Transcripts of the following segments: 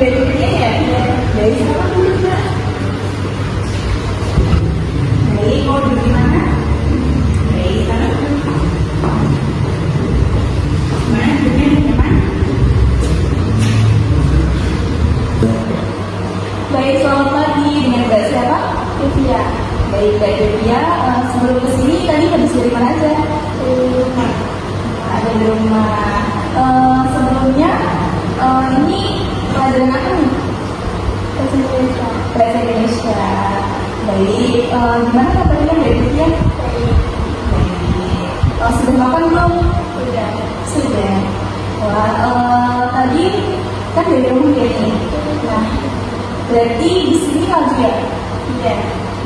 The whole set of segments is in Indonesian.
Bedanya ya, dari siapa dulu Mbak? Baik, mau duduk di mana? Baik, sana. Mana duduknya nyaman? Baik, selamat pagi. Dengan Mbak siapa? Devia. Baik, Mbak Devia. Sebelum kesini tadi habis dari mana aja? Dari rumah. Ada di rumah. Sebelumnya ini pelajaran apa nih? Bahasa Indonesia. Bahasa Indonesia. Baik, gimana kabarnya Mbak Devia? Baik. Baik. Sudah makan belum? Sudah. Sudah. Wah, tadi kan dari rumah ya nih. Nah, berarti di sini lagi ya? Iya.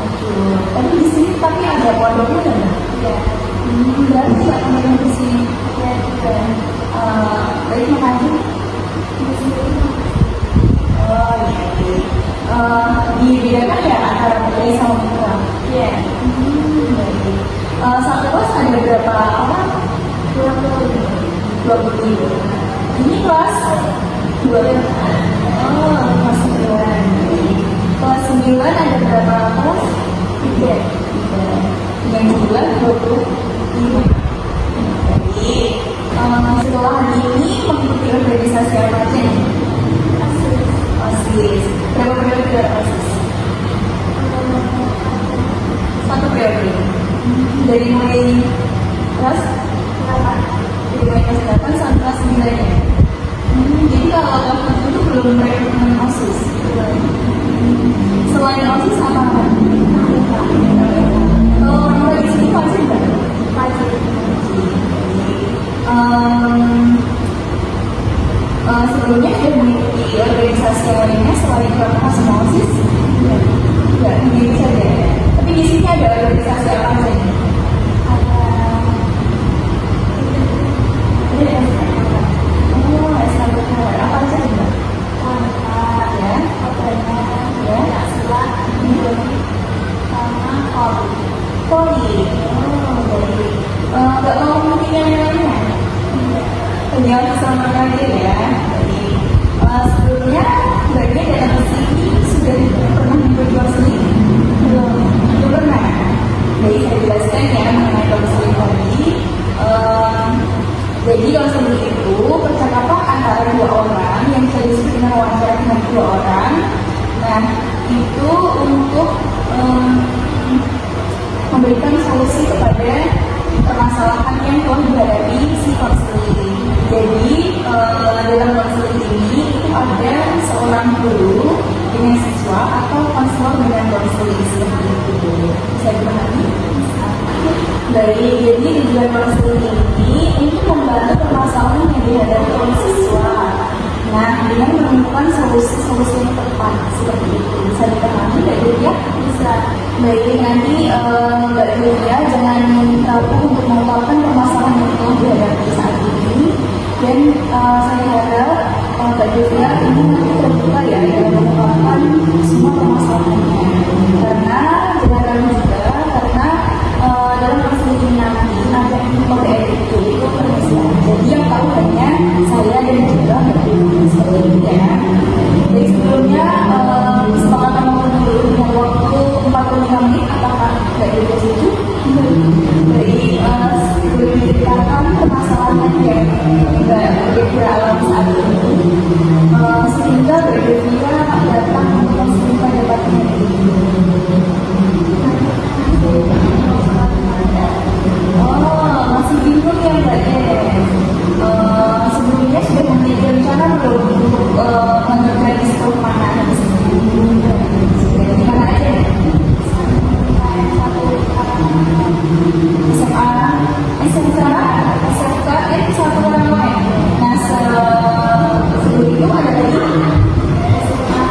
Oke. Tapi di sini tapi ada pondoknya enggak? Iya. Berarti nggak teman-teman di sini? Iya. Baik, makasih. Oh iya. Dibedakan ya antara putri sama putra? Iya. Baik. Satu kelas ada berapa orang? 20. Ini kelas 2. Oh, kelas 9. Kelas 9 ada berapa kelas? 3. Dengan jumlah 25. Jadi sekolah ini mengikuti organisasi apa aja nih? OSIS. Berapa periode OSIS? 1 periode. Dari mulai kelas 8. Dari mulai kelas 8 sampai kelas 9 ya? Jadi kalau kelas 7 itu belum merekrutmen OSIS. Selain OSIS apa? Kalau orang di sini wajib nggak? Wajib. Sebelumnya sudah mengikuti organisasi yang lainnya selain Pramuka sama OSIS? Enggak, ini saja. Tapi di sini ada organisasi apa aja nih? Ada SKBK. Apa aja nih? Ya, sama Poli. Baik. Nggak mau mungkin yang lainnya? Tinggal sama aja ya. Jadi sebelumnya bagian datang ke sini sudah pernah berjuang sendiri? Belum pernah. Jadi saya jelaskan ya mengenai konseling tadi. Jadi konseling itu percakapan antara 2 orang yang bisa disebut dengan wawancara dengan 2 orang. Nah, itu untuk memberikan solusi kepada permasalahan yang telah dihadapi si konseling. Jadi dalam konseling ini itu ada seorang guru dengan siswa atau konselor dengan konseling seperti itu. Bisa dipahami? Baik, jadi tujuan konseling ini untuk membantu permasalahan yang dihadapi oleh siswa. Nah, dengan menemukan solusi-solusi yang tepat seperti itu. Bisa dipahami Mbak Devia? Bisa. Baik, nanti Mbak Devia jangan ragu untuk mengungkapkan permasalahan yang telah dihadapi saat ini. Dan saya harap Mbak Devia ini nanti terbuka ya dalam mengungkapkan semua permasalahannya. Karena jangan ragu juga karena dalam konseling ini nanti ada kode etik itu permisaan. Jadi yang tahu hanya saya dan juga Mbak Devia seperti ya. Jadi sebelumnya kesepakatan dulu dengan waktu 45 menit. Apakah Mbak Devia setuju? Jadi sebelum diceritakan permasalahan yang Mbak Devia alami saat ini, sehingga Mbak Devia datang untuk konseling pada pagi ini. Oh, masih bingung ya Mbak Des. Sebelumnya sudah memiliki rencana belum untuk melanjutkan di sekolah mana di sini? Sudah di mana aja? SMA, SMK, satu orang lain. Nah, sebelum itu ada lagi SMA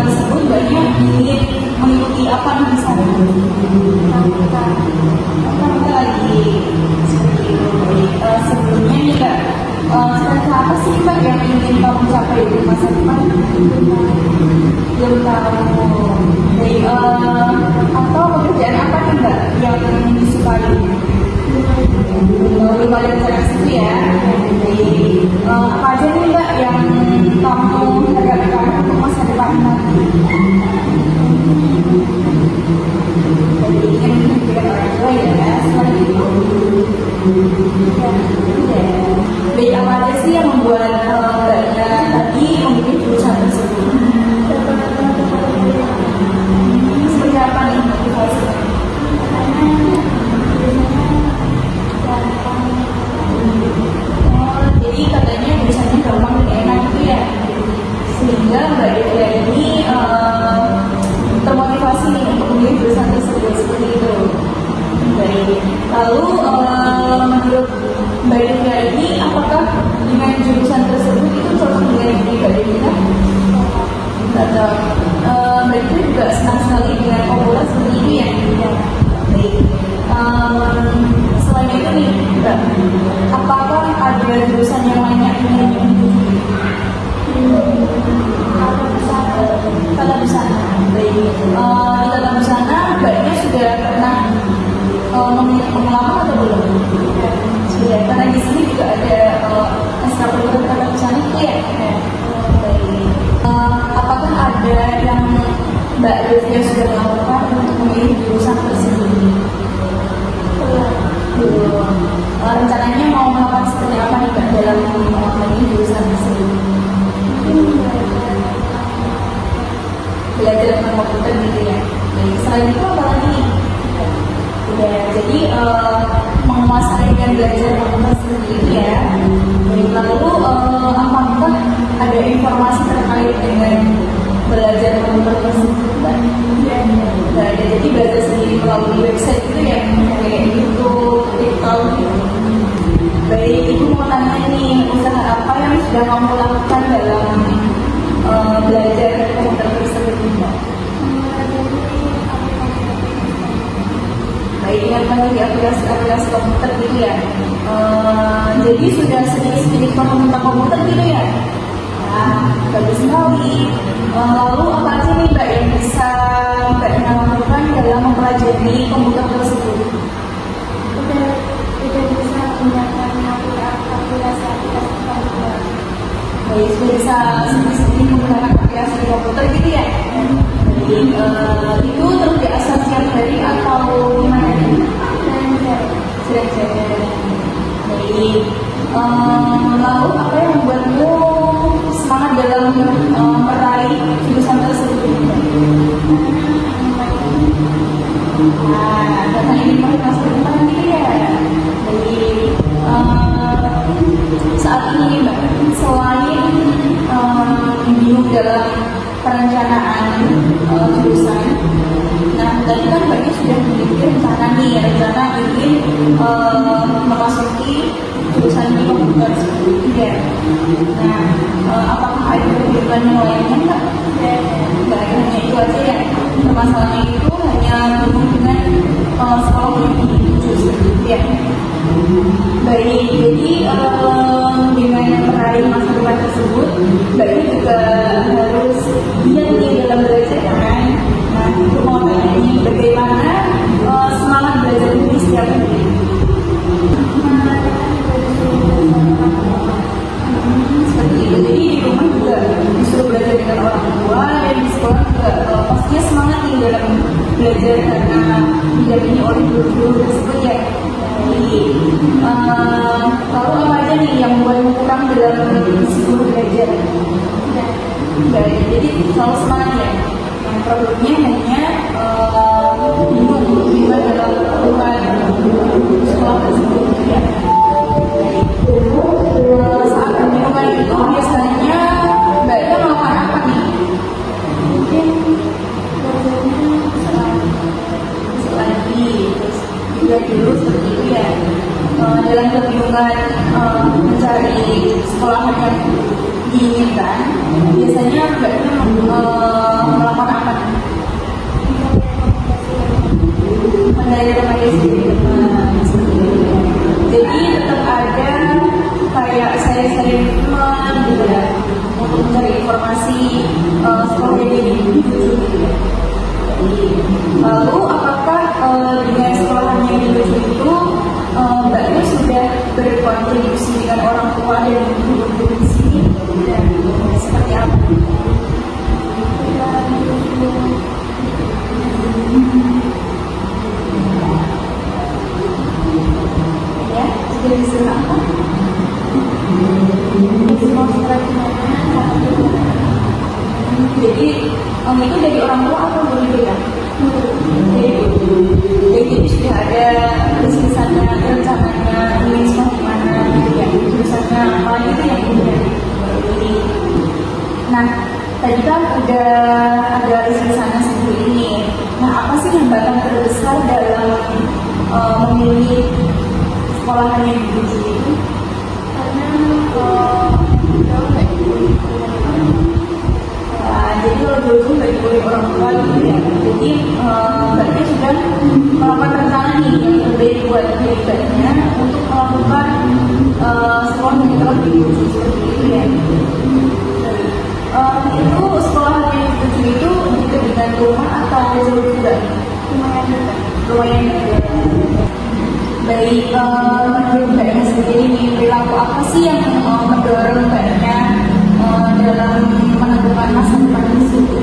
tersebut mbaknya ingin mengikuti apa nih di sana? Kita lagi seperti itu. Sebelumnya nih Kak, sebenarnya apa sih Mbak yang ingin kamu capai di masa depan? Belum tahu. Jadi, atau pekerjaan apa nih Mbak yang disukai? Belum ada rencana ke situ ya. Jadi, apa aja nih Mbak yang kamu harapkan untuk masa depan nanti? Jadi ingin menjadi orang tua ya, seperti itu. Baik, apa aja sih yang membuat mbaknya tadi memilih jurusan tersebut? Seperti apa nih motivasinya? Jadi katanya jurusannya gampang dan enak gitu ya, sehingga mbak Devia ini termotivasi nih untuk memilih jurusan tersebut seperti itu. Baik, lalu menurut mbak Devia ini apakah dengan jurusan tersebut itu cocok dengan diri mbak Devia? Atau mbak Devia juga senang sekali dengan komunitas seperti ini ya? Baik. Selain itu nih, Mbak, apakah ada jurusan yang lainnya yang ingin dituju? Tata busana. Baik. Di tata busana, Mbaknya sudah pernah memiliki pengalaman atau belum? Sudah. Karena di sini juga ada ekstrakurikuler tata busana itu ya. Baik. Apakah ada yang Mbak Devia sudah melakukan untuk memilih jurusan tersebut? Rencananya mau melakukan seperti apa nih Mbak dalam memilih jurusan tersebut? Belajar tentang komputer gitu ya. Selain itu apa lagi? Udah, jadi menguasai dan belajar komputer seperti itu ya. Lalu apakah ada informasi terkait dengan belajar komputer tersebut? Nggak ada, jadi belajar sendiri melalui website gitu ya, kayak YouTube, TikTok gitu. Baik, Ibu mau tanya nih, usaha apa yang sudah kamu lakukan dalam belajar komputer tersebut? Baik, ingatkan lagi aplikasi komputer gitu ya. Jadi sudah sedikit-sedikit paham tentang komputer gitu ya. Nah, bagus sekali. Lalu apa aja nih Mbak yang bisa Mbak lakukan dalam mempelajari komputer tersebut? Udah bisa menggunakan aplikasi komputer. Baik, sudah bisa sedikit-sedikit menggunakan aplikasi komputer gitu ya? Jadi itu terus diasah setiap hari atau gimana nih? Sering-sering. Baik. Lalu apa yang membuatmu semangat dalam meraih jurusan tersebut? Nah, karena ini masa depan gitu ya. Jadi saat ini Mbak, selain bingung dalam perencanaan jurusan, nah tadi kan Mbaknya sudah memiliki rencana ingin memasuki jurusan di komputer seperti itu ya. Nah, apakah ada perbedaan yang lainnya Mbak? Nggak hanya itu aja ya. Permasalahannya itu hanya bingung dengan sekolah yang dituju seperti itu ya. Baik, jadi dengan meraih masa depan tersebut, Mbaknya juga harus giat nih dalam belajar kan. Nah, itu mau tanya nih, bagaimana semangat belajar ini setiap hari? Seperti itu, jadi di rumah juga disuruh belajar dengan orang tua, dan di sekolah juga pastinya semangat nih dalam belajar karena didampingi oleh guru-guru tersebut ya. Jadi lalu apa aja nih yang membuatmu kurang dalam mengisi guru belajar? Baik, jadi selalu semangat ya. Yang problemnya hanya bingung gimana dalam melakukan sekolah tersebut ya. Saat kebingungan itu biasanya Mbaknya melakukan apa nih? Mungkin lagi terus juga dulu seperti itu ya. Dalam kebingungan mencari sekolah yang diinginkan, biasanya Mbaknya itu dari orang tua atau dari kita? Dari guru. Jadi sudah ada tulisannya, rencananya, ini semua gimana gitu ya, tulisannya apa gitu yang kemudian ini. Nah, tadi kan udah ada isi sana sendiri ini. Nah, apa sih hambatan terbesar dalam memilih sekolahan yang dituju itu? Karena jauh nggak dibolehin. Jadi kalau dulu nggak dibolehin orang tua gitu ya. Jadi berarti sudah melakukan rencana nih yang terbaik buat dirinya untuk melakukan sekolah yang telah dituju seperti itu ya. Itu sekolah yang dituju itu dekat dengan rumah atau jauh juga? Lumayan dekat. Lumayan dekat. Baik, menurut Mbaknya sendiri nih, perilaku apa sih yang mendorong Mbaknya dalam menentukan masa depan di situ?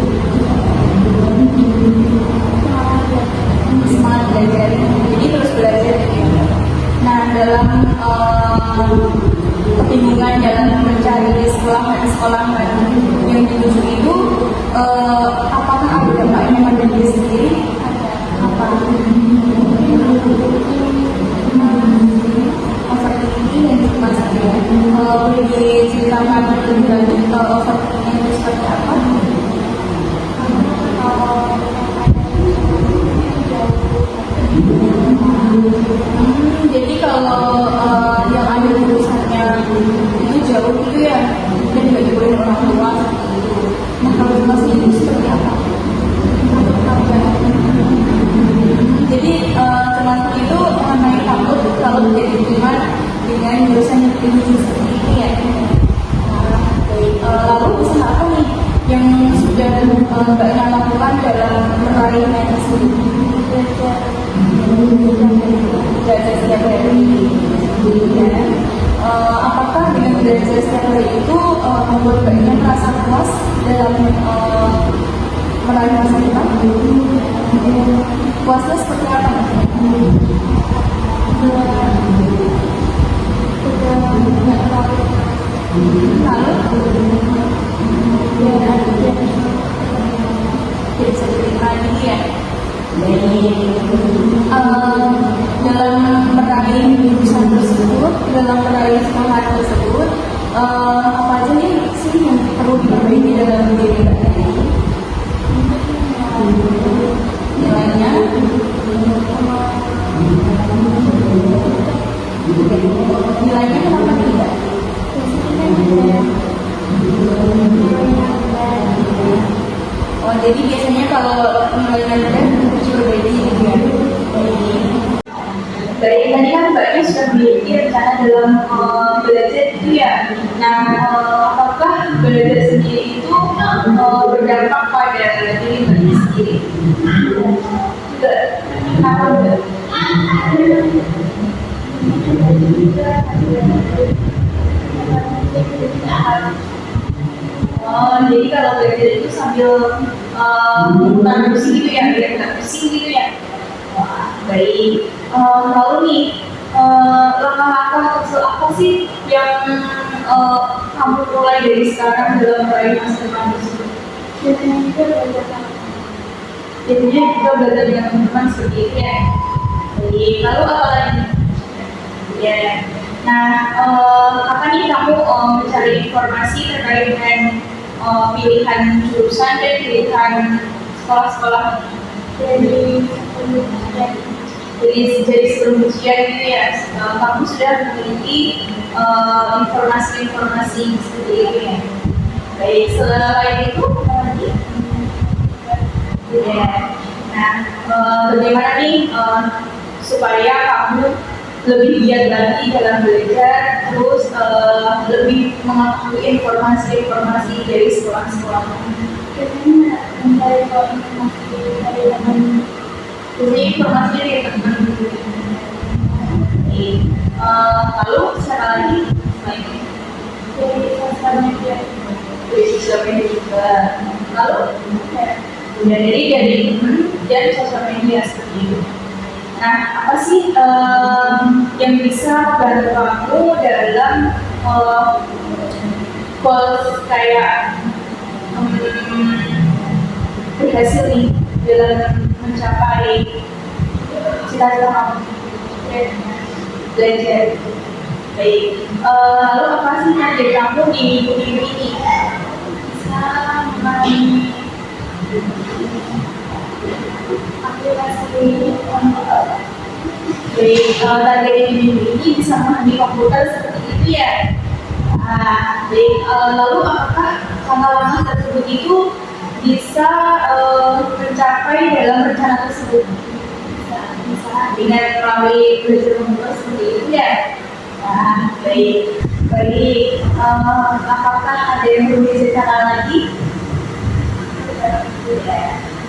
Semangat belajar, jadi terus belajar ya. Nah, dalam kebingungan dalam mencari sekolah yang dituju itu, apakah ada dampaknya pada diri sendiri? Ada. Apa? Overthinking dan cemas ya. Boleh diceritakan lebih lanjut overthinking itu seperti apa? Jadi kalau yang ada tulisannya itu jauh gitu ya, dan nggak dibolehin orang tua seperti itu. Nah, kalau cemas itu seperti apa? Jadi cemas itu mengenai takut kalau tidak diterima dengan jurusan yang dituju seperti ini ya. Lalu usaha apa nih yang sudah Mbaknya lakukan dalam meraih tersebut? Belajar setiap hari ya. Apakah dengan belajar setiap hari itu membuat Mbaknya merasa puas dalam meraih masa depan? Puasnya seperti apa? Dalam meraih jurusan tersebut, dalam meraih semangat tersebut, apa aja nih sih yang perlu diperbaiki dalam diri Mbaknya ini? Nilainya, nilainya kenapa tidak? Oh, jadi biasanya kalau nilainya rendah diperbaiki gitu ya. Baik, tadi kan Mbaknya sudah memiliki rencana dalam belajar itu ya. Nah, apakah belajar sendiri itu berdampak pada diri Mbaknya sendiri? Tidak. Kenapa enggak? Oh, jadi kalau belajar itu sambil putar pusing gitu ya, biar nggak pusing gitu ya. Wah, baik. Lalu nih, langkah-langkah kecil apa sih yang kamu mulai dari sekarang dalam meraih masa depan tersebut? Biasanya juga belajar dengan teman-teman seperti itu ya. Baik, lalu apa lagi? Ya. Nah, apa nih kamu mencari informasi terkait dengan pilihan jurusan dan pilihan sekolah-sekolah dari sebelum ujian gitu ya, kamu sudah memiliki informasi-informasi seperti itu ya. Baik, selain itu apa lagi? Ya. Nah, bagaimana nih supaya kamu lebih giat lagi dalam belajar, terus lebih mengetahui informasi-informasi dari sekolah-sekolah. Biasanya mencari informasi dari teman. Jadi informasinya dari teman. Lalu siapa lagi selain itu? Dari sosial media. Dari sosial media juga. Lalu dari teman dan sosial media seperti itu. Nah, apa sih yang bisa bantu kamu dalam goals kayak berhasil nih dalam mencapai cita-cita kamu? Belajar. Baik. Lalu apa sih target kamu di minggu ini? Bisa memahami aplikasi komputer. Baik, target di minggu ini bisa memahami komputer seperti itu ya. Nah, baik. Lalu apakah pengalaman tersebut itu bisa tercapai dalam rencana tersebut? Bisa dengan melalui belajar komputer seperti itu ya. Nah, baik. Baik, apakah ada yang perlu diceritakan lagi?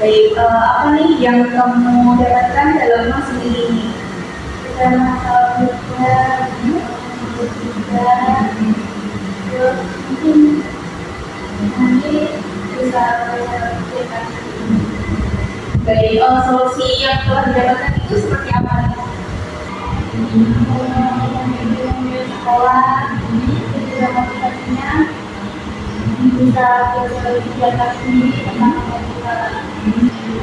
Baik, apa nih yang kamu dapatkan dalam masa ini? Kita masalah juga, terus mungkin nanti bisa belajar aplikasi. Baik, solusi yang telah didapatkan itu seperti apa nih? Di sekolah, itu juga motivasinya bisa belajar sendiri tentang komputer.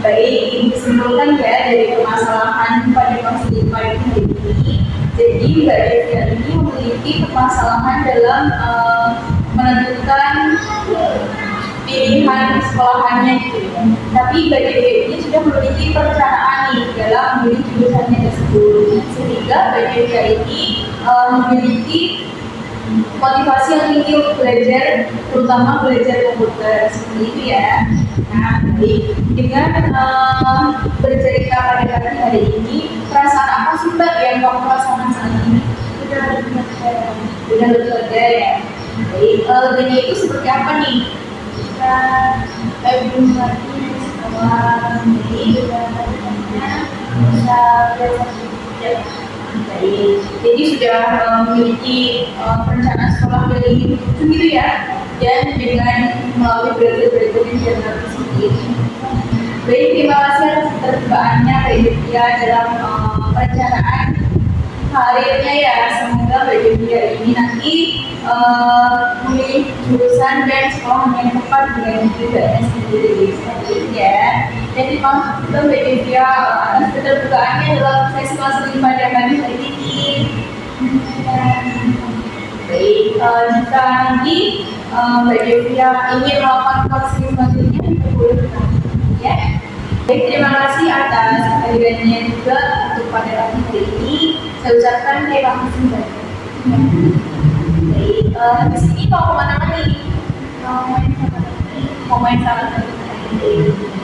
Baik, ini disimpulkan ya dari permasalahan pada konseling pada hari ini. Jadi Mbak Devia ini memiliki permasalahan dalam menentukan pilihan sekolahannya gitu. Tapi Mbak Devia ini sudah memiliki perencanaan nih dalam memilih jurusannya tersebut. Sehingga Mbak Devia ini memiliki motivasi yang tinggi untuk belajar, terutama belajar komputer seperti itu ya. Nah, baik. Dengan bercerita pada hari ini, perasaan apa sih Mbak yang kamu rasakan saat ini? Sudah belajar. Sudah lebih lega ya. Baik, leganya itu seperti apa nih? Kita lebih lagi di sekolah, jadi juga belajarnya bisa belajar. Baik, jadi sudah memiliki perencanaan sekolah dari itu gitu ya, dan dengan melalui belajar-belajar yang sudah seperti ini. Baik, terima kasih atas keterbukaannya Mbak Devia dalam perencanaan karirnya ya. Semoga Mbak Devia ini nanti memilih jurusan dan sekolah yang tepat dengan tujuannya sendiri seperti itu ya. Dan terima kasih juga Mbak Devia atas keterbukaannya dalam sesi konseling pada kami hari ini. Baik, jika nanti Mbak Devia ingin melakukan konseling selanjutnya, boleh bertanya ya. Baik, terima kasih atas kehadirannya juga untuk pada kami hari ini. Saya ucapkan terima kasih banyak. Baik, di sini mau kemana nih? Mau main sama teman. Mau main sama teman-teman.